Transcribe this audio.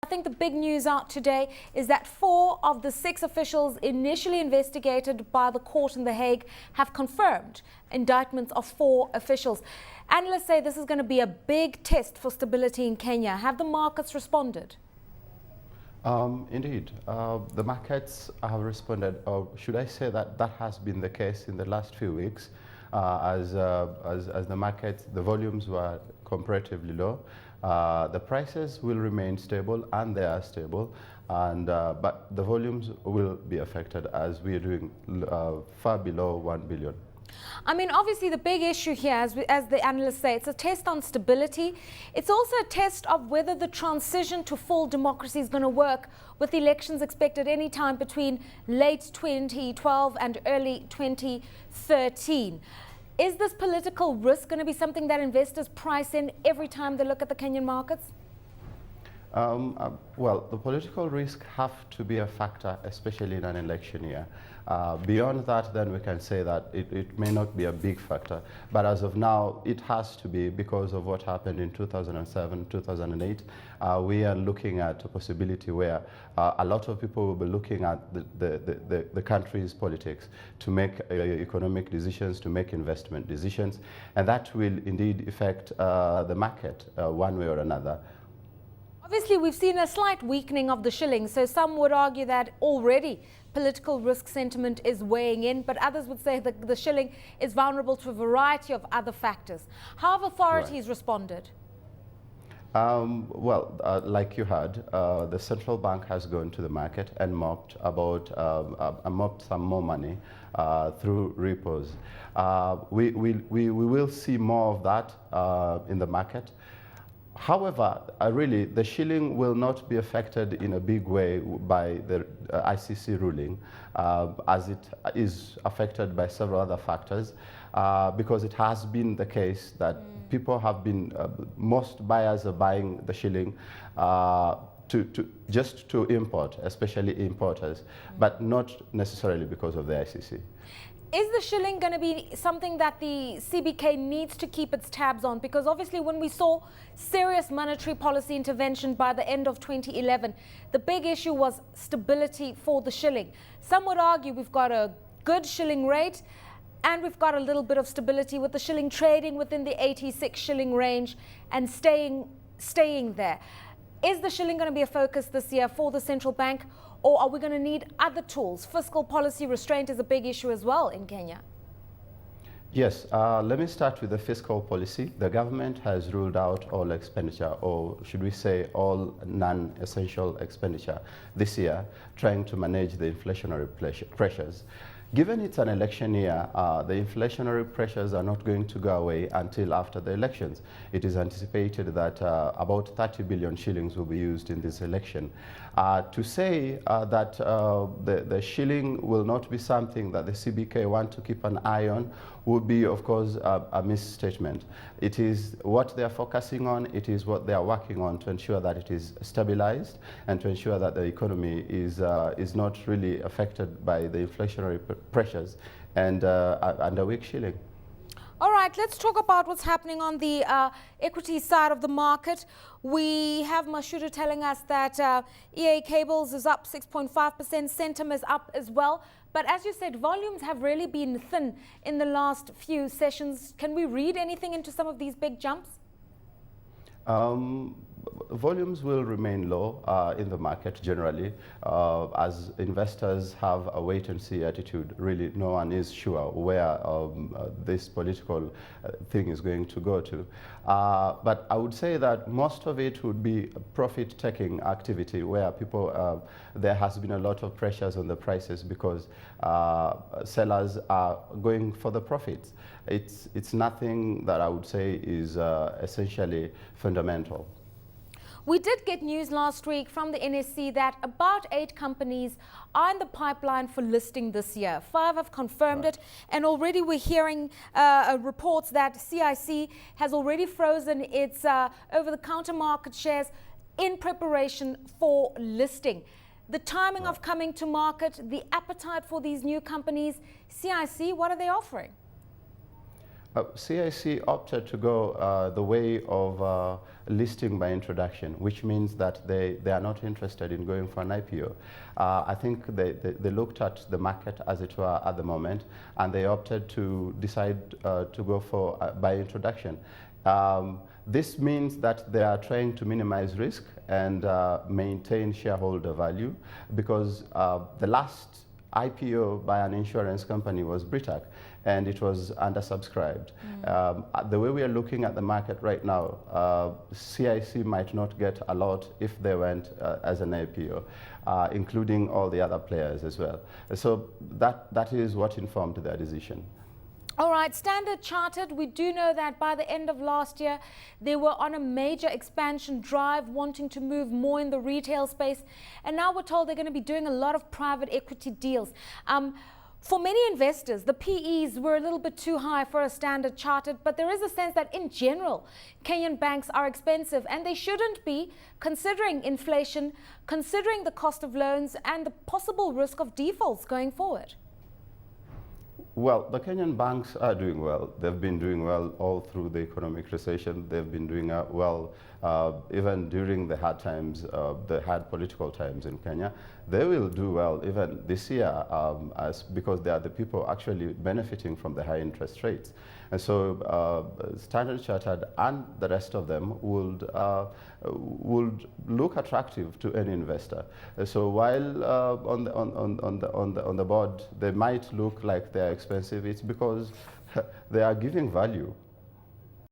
I think the big news out today is that 4 of the 6 officials initially investigated by the court in The Hague have confirmed indictments of 4 officials. Analysts say this is going to be a big test for stability in Kenya. Have the markets responded? Indeed, the markets have responded, or should I say that that has been the case in the last few weeks, as the markets, the volumes were comparatively low. The prices will remain stable, and they are stable, and but the volumes will be affected as we are doing far below 1 billion. I mean, obviously the big issue here, as the analysts say, it's a test on stability. It's also a test of whether the transition to full democracy is going to work, with elections expected any time between late 2012 and early 2013. Is this political risk going to be something that investors price in every time they look at the Kenyan markets? Well, the political risk have to be a factor, especially in an election year. Beyond that, then we can say that it may not be a big factor. But as of now, it has to be because of what happened in 2007, 2008. We are looking at a possibility where a lot of people will be looking at the country's politics to make economic decisions, to make investment decisions. And that will indeed affect the market one way or another. Obviously, we've seen a slight weakening of the shilling, so some would argue that already political risk sentiment is weighing in, but others would say that the shilling is vulnerable to a variety of other factors. How have authorities responded? Like you heard, the central bank has gone to the market and mopped some more money through repos. We will see more of that in the market. However, really, the shilling will not be affected in a big way by the ICC ruling, as it is affected by several other factors, because it has been the case that people have been, most buyers are buying the shilling just to import, especially importers, but not necessarily because of the ICC. Is the shilling going to be something that the CBK needs to keep its tabs on? Because obviously when we saw serious monetary policy intervention by the end of 2011, the big issue was stability for the shilling. Some would argue we've got a good shilling rate and we've got a little bit of stability with the shilling trading within the 86 shilling range and staying there. Is the shilling going to be a focus this year for the central bank? Or are we going to need other tools? Fiscal policy restraint is a big issue as well in Kenya. Yes, let me start with the fiscal policy. The government has ruled out all expenditure, or should we say all non-essential expenditure this year, trying to manage the inflationary pressures. Given it's an election year, the inflationary pressures are not going to go away until after the elections. It is anticipated that about 30 billion shillings will be used in this election. To say that the shilling will not be something that the CBK want to keep an eye on would be, of course, a misstatement. It is what they are focusing on, it is what they are working on to ensure that it is stabilized and to ensure that the economy is not really affected by the inflationary pressures and a weak shilling. All right, let's talk about what's happening on the equity side of the market. We have Mashudu telling us that EA Cables is up 6.5%, Centum is up as well. But as you said, volumes have really been thin in the last few sessions. Can we read anything into some of these big jumps? Volumes will remain low in the market generally, as investors have a wait-and-see attitude. Really, no one is sure where this political thing is going to go to. But I would say that most of it would be profit-taking activity, where people, there has been a lot of pressures on the prices because sellers are going for the profits. It's nothing that I would say is essentially fundamental. We did get news last week from the NSC that about 8 companies are in the pipeline for listing this year. 5 have confirmed it, and already we're hearing reports that CIC has already frozen its over-the-counter market shares in preparation for listing. The timing of coming to market, the appetite for these new companies, CIC, what are they offering? CIC opted to go the way of listing by introduction, which means that they are not interested in going for an IPO. I think they looked at the market, as it were, at the moment, and they opted to decide to go for by introduction. This means that they are trying to minimize risk and maintain shareholder value, because the last IPO by an insurance company was Britac, and it was undersubscribed. The way we are looking at the market right now, CIC might not get a lot if they went as an IPO, including all the other players as well. So that is what informed their decision. All right, Standard Chartered, we do know that by the end of last year, they were on a major expansion drive, wanting to move more in the retail space. And now we're told they're going to be doing a lot of private equity deals. For many investors, the PEs were a little bit too high for a Standard Chartered, but there is a sense that in general, Kenyan banks are expensive and they shouldn't be, considering inflation, considering the cost of loans and the possible risk of defaults going forward. Well, the Kenyan banks are doing well. They've been doing well all through the economic recession. They've been doing well even during the hard times, the hard political times in Kenya. They will do well even this year because they are the people actually benefiting from the high interest rates. And so Standard Chartered and the rest of them would look attractive to any investor. So while on the board they might look like they're expensive, it's because they are giving value